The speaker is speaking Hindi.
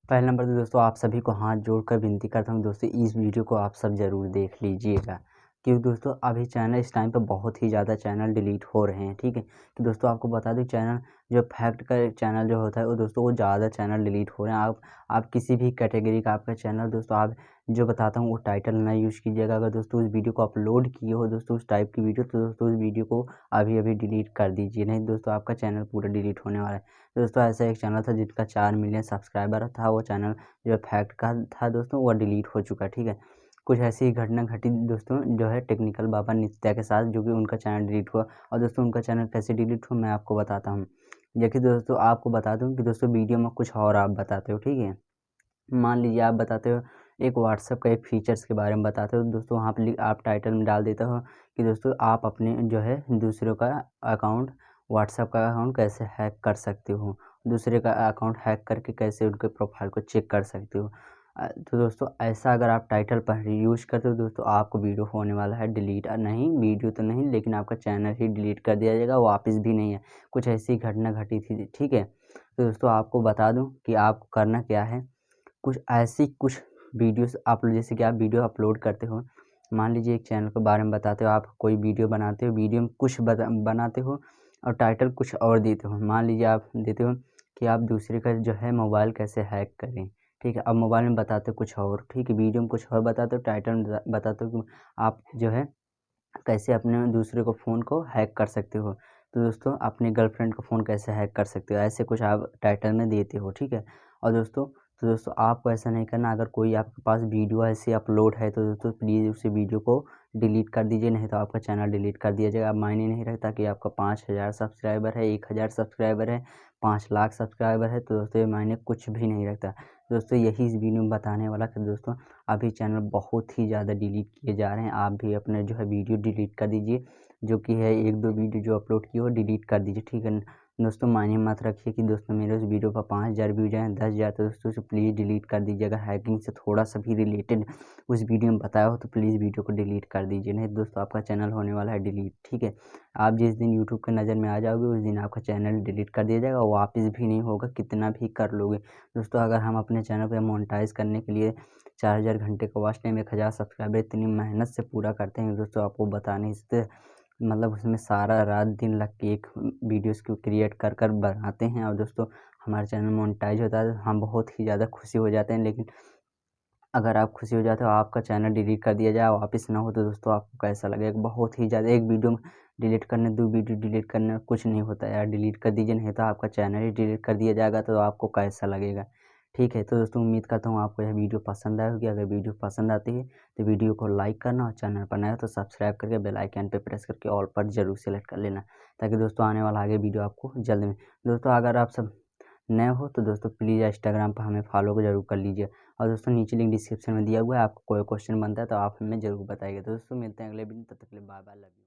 पहले नंबर तो दोस्तों आप सभी को हाथ जोड़कर विनती करता हूँ दोस्तों, इस वीडियो को आप सब ज़रूर देख लीजिएगा, क्योंकि दोस्तों अभी चैनल इस टाइम पे बहुत ही ज़्यादा चैनल डिलीट हो रहे हैं। ठीक है, तो दोस्तों आपको बता दूँ चैनल जो फैक्ट का चैनल जो होता है वो दोस्तों वो ज़्यादा चैनल डिलीट हो रहे हैं। आप किसी भी कैटेगरी का आपका चैनल दोस्तों आप जो बताता हूँ वो टाइटल ना यूज़ कीजिएगा। अगर दोस्तों उस वीडियो को अपलोड किए हो दोस्तों उस टाइप की वीडियो, तो दोस्तों उस वीडियो को अभी अभी डिलीट कर दीजिए, नहीं दोस्तों आपका चैनल पूरा डिलीट होने वाला है। तो दोस्तों ऐसा एक चैनल था जिसका 4 मिलियन सब्सक्राइबर था, वो चैनल जो फैक्ट का था दोस्तों वो डिलीट हो चुका है। ठीक है, कुछ ऐसी ही घटना घटी दोस्तों जो है टेक्निकल बाबा नित्या के साथ, जो कि उनका चैनल डिलीट हुआ। और दोस्तों उनका चैनल कैसे डिलीट हुआ मैं आपको बताता हूँ। देखिए दोस्तों आपको बता दूँ कि दोस्तों वीडियो में कुछ और आप बताते हो। ठीक है, मान लीजिए आप बताते हो एक व्हाट्सएप का एक फीचर्स के बारे में बताते हो दोस्तों, वहाँ पे आप टाइटल में डाल देते हो कि दोस्तों आप अपने जो है दूसरों का अकाउंट, व्हाट्सएप का अकाउंट कैसे हैक कर सकते हो, दूसरे का अकाउंट हैक करके कैसे उनके प्रोफाइल को चेक कर सकते हो। तो दोस्तों ऐसा अगर आप टाइटल पर यूज़ करते हो दोस्तों आपको वीडियो होने वाला है डिलीट, नहीं वीडियो तो नहीं लेकिन आपका चैनल ही डिलीट कर दिया जाएगा, वापस भी नहीं है। कुछ ऐसी घटना घटी थी। ठीक है, तो दोस्तों आपको बता दूं कि आपको करना क्या है। कुछ ऐसी कुछ वीडियोस आप जैसे कि आप वीडियो अपलोड करते हो, मान लीजिए एक चैनल के बारे में बताते हो, आप कोई वीडियो बनाते हो, वीडियो में कुछ बनाते हो और टाइटल कुछ और देते हो। मान लीजिए आप देते हो कि आप दूसरे का जो है मोबाइल कैसे हैक करें। ठीक है, अब मोबाइल में बताते हो कुछ और, ठीक है, वीडियो में कुछ और बताते हो, टाइटल में बताते हो कि आप जो है कैसे अपने दूसरे को फ़ोन को हैक कर सकते हो। तो दोस्तों अपनी गर्लफ्रेंड का फ़ोन कैसे हैक कर सकते हो, ऐसे कुछ आप टाइटल में देते हो। ठीक है, और दोस्तों आपको ऐसा नहीं करना। अगर कोई आपके पास वीडियो ऐसे अपलोड है तो दोस्तों प्लीज़ उस वीडियो को डिलीट कर दीजिए, नहीं तो आपका चैनल डिलीट कर दिया जाएगा। अब मायने नहीं रखता कि आपका 5000 सब्सक्राइबर है, 1000 सब्सक्राइबर है, 5 लाख सब्सक्राइबर है, तो दोस्तों ये मायने कुछ भी नहीं रखता। दोस्तों यही इस वीडियो में बताने वाला कि दोस्तों अभी चैनल बहुत ही ज़्यादा डिलीट किए जा रहे हैं। आप भी अपने जो है वीडियो डिलीट कर दीजिए, जो कि है 1-2 वीडियो जो अपलोड किए हो डिलीट कर दीजिए। ठीक है दोस्तों, मायने मत रखिए कि दोस्तों मेरे उस वीडियो पर 5000 व्यूज आए, 10,000, तो दोस्तों उसे प्लीज़ डिलीट कर दीजिए। अगर हैकिंग से थोड़ा सा भी रिलेटेड उस वीडियो में बताया हो तो प्लीज़ वीडियो को डिलीट कर दीजिए, नहीं तो दोस्तों आपका चैनल होने वाला है डिलीट। ठीक है, आप जिस दिन यूट्यूब के नज़र में आ जाओगे उस दिन आपका चैनल डिलीट कर दिया जाएगा, वापस भी नहीं होगा कितना भी कर लोगे। दोस्तों अगर हम अपने चैनल पर मोनेटाइज करने के लिए 4000 घंटे का वॉच टाइम, 1000 सब्सक्राइबर इतनी मेहनत से पूरा करते हैं दोस्तों, आपको बता नहीं सकते। मतलब उसमें सारा रात दिन लग के एक वीडियोज़ को क्रिएट कर बनाते हैं और दोस्तों हमारा चैनल मोनेटाइज होता है तो हम बहुत ही ज़्यादा खुशी हो जाते हैं। लेकिन अगर आप खुशी हो जाते हो आपका चैनल डिलीट कर दिया जाए, वापस ना हो, तो दोस्तों आपको कैसा लगेगा? बहुत ही ज़्यादा, एक वीडियो डिलीट करने, 2 वीडियो डिलीट करने में कुछ नहीं होता है यार, डिलीट कर दीजिए, नहीं तो आपका चैनल ही डिलीट कर दिया जाएगा, तो आपको कैसा लगेगा? ठीक है, तो दोस्तों उम्मीद करता हूँ आपको यह वीडियो पसंद आई होगी। अगर वीडियो पसंद आती है तो वीडियो को लाइक करना और चैनल पर नया हो तो सब्सक्राइब करके बेल आइकन पे प्रेस करके ऑल पर ज़रूर सेलेक्ट कर लेना, ताकि दोस्तों आने वाला आगे वीडियो आपको जल्द में। दोस्तों अगर आप सब नए हो तो दोस्तों प्लीज़ इंस्टाग्राम पर हमें फॉलो ज़रूर कर लीजिए। और दोस्तों नीचे लिंक डिस्क्रिप्शन में दिया हुआ है, आपको कोई क्वेश्चन बनता है तो आप हमें ज़रूर बताइएगा। तो दोस्तों मिलते हैं अगले वीडियो, तब तक के लिए बाय बाय, लव यू।